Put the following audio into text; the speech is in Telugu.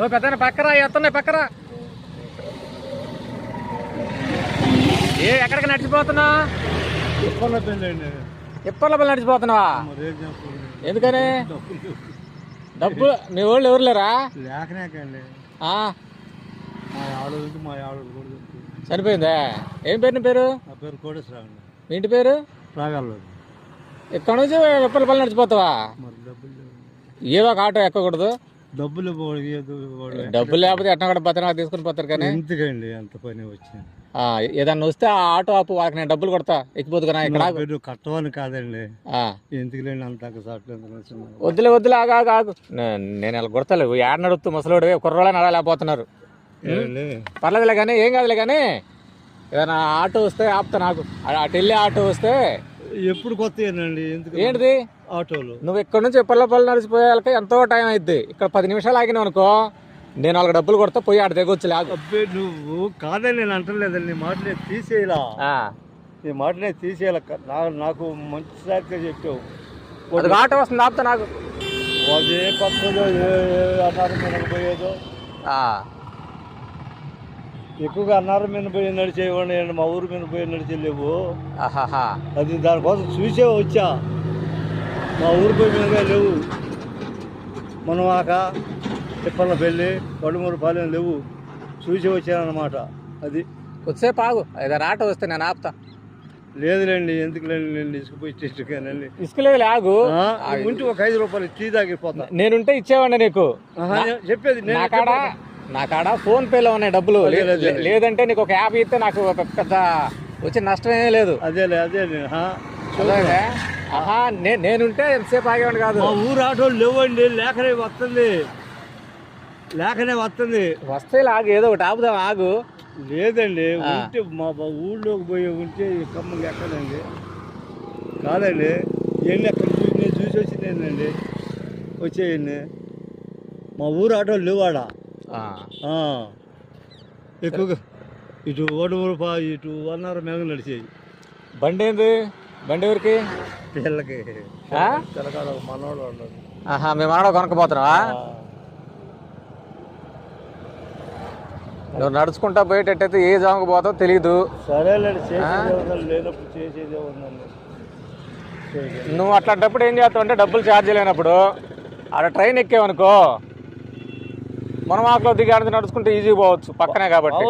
ఓ పెద్ద పక్కరా ఎత్తున్నాయి పక్కరా. ఎక్కడికి నడిచిపోతున్నా? ఇప్పర్లపల్లి నడిచిపోతున్నావా? ఎందుకని? డబ్బు మీ వాళ్ళు ఎవరు లేరా? చనిపోయిందా? ఏం పేరు నీ పేరు? మీ ఇంటి పేరు? ఇక్కడ నుంచి ఇప్పర్లపల్లి నడిచిపోతావా? ఏదో ఒక ఆటో ఎక్కకూడదు? డబ్బులు లేకపోతే ఎట్లా కూడా బతనా తీసుకుని పోతారు. కానీ ఎందుకండి అంత పని వచ్చింది? ఏదన్నా వస్తే ఆ ఆటో ఆపు, వాళ్ళకి నేను డబ్బులు కొడతా, ఎక్కిపోతు కదా. ఇక్కడ కట్టవని కాదండి, ఎందుకులేండి అంత వద్దులే ఆగు. నేను ఇలా కొడతలేవు. ఏడ నడుపుతూ ముసలోడు కుర్రోళ్ళని నడలేకపోతున్నారు. పర్లేదులే కానీ, ఏం కాదులే కానీ, ఏదైనా ఆటో వస్తే ఆపుతా. నాకు అటు వెళ్ళి ఆటో వస్తే ఎప్పుడు కొత్త ఏంటిది ఆటోలు? నువ్వు ఇక్కడ నుంచి పల్లెపల్లి నడిచిపోయాక ఎంతో టైం అయిద్ది. ఇక్కడ 10 నిమిషాలు ఆగినావు అనుకో, నేను వాళ్ళకి డబ్బులు కొడతా, పోయి ఆడ దిగొచ్చు. అబ్బే నువ్వు కాదని నేను అంటలేదండి, నీ మాటనే తీసేయాలా, నీ మాటనే తీసేయాల. నాకు మంచి సారిగా చెప్పావు. అది ఆటో వస్తుంది, ఆపుతా. నాకు అది ఏ పక్కలో అన్నారు మీద పోయేదో, ఎక్కువగా అన్నారు మీద పోయి నడిచేవాడిని, మా ఊరు మీద పోయి నడిచేలేవు. అది దానికోసం చూసే వచ్చా. మా ఊరు పోయి మీద లేవు, మనవాక, తిప్పలపల్లి, పడుమూరు పాలెం లేవు, చూసి వచ్చానమాట. అది కొద్దిసేపు ఆగు, ఏదైనా ఆటో వస్తే నేను ఆపుతా. లేదులేండి, ఎందుకులేండి, నేను ఇసుకుపోయి ఇసుకలేదు ఆగు. ఉంటే ఒక 5 రూపాయలు టీ తాగిపోతా. నేనుంటే ఇచ్చేవాడిని నీకు. చెప్పేది నా కాడ ఫోన్ పేలో ఉన్నాయి డబ్బులు. లేదంటే నీకు ఒక 50 ఇస్తే నాకు పెద్ద వచ్చే నష్టమే లేదు. అదే నేనుంటే ఎంతసేపు ఆగేవాడిని కాదు. మా ఊరు ఆటోలు లేవండి, లేకనే వస్తుంది. వస్తే ఆగు, ఏదో ఒకటి ఆపుదాం, ఆగు. లేదండి, ఉంటే మా ఊళ్ళోకి పోయి ఉంటే కమ్మలు ఎక్కడండి, కాదండి. ఇవన్నీ ఎక్కడ నేను చూసి వచ్చిందేందండి, వచ్చేయండి. మా ఊరు ఆటోలు లేవాడ ఎక్కువగా. ఇటు ఓడమూరు ఇటు అన్నారు మేఘ నడిచేయి. బండి ఏంది? బండి ఎవరికి? పిల్లకి తెలకాడ మనోడు ఉండదు. మీ మనోడు కొనకపోతున్నావా? నువ్వు నడుచుకుంటా పోయేటట్టయితే ఏ జాముకు పోతావు తెలీదు. సరేలేండి, లేనప్పుడు చేసేదే ఉందండి. నువ్వు అట్లాంటప్పుడు ఏం చేస్తావు అంటే, డబ్బులు ఛార్జ్ లేనప్పుడు ఆడ ట్రైన్ ఎక్కేవనుకో, మనం ఆకులో దిగాడి నడుచుకుంటే ఈజీ పోవచ్చు, పక్కనే కాబట్టి.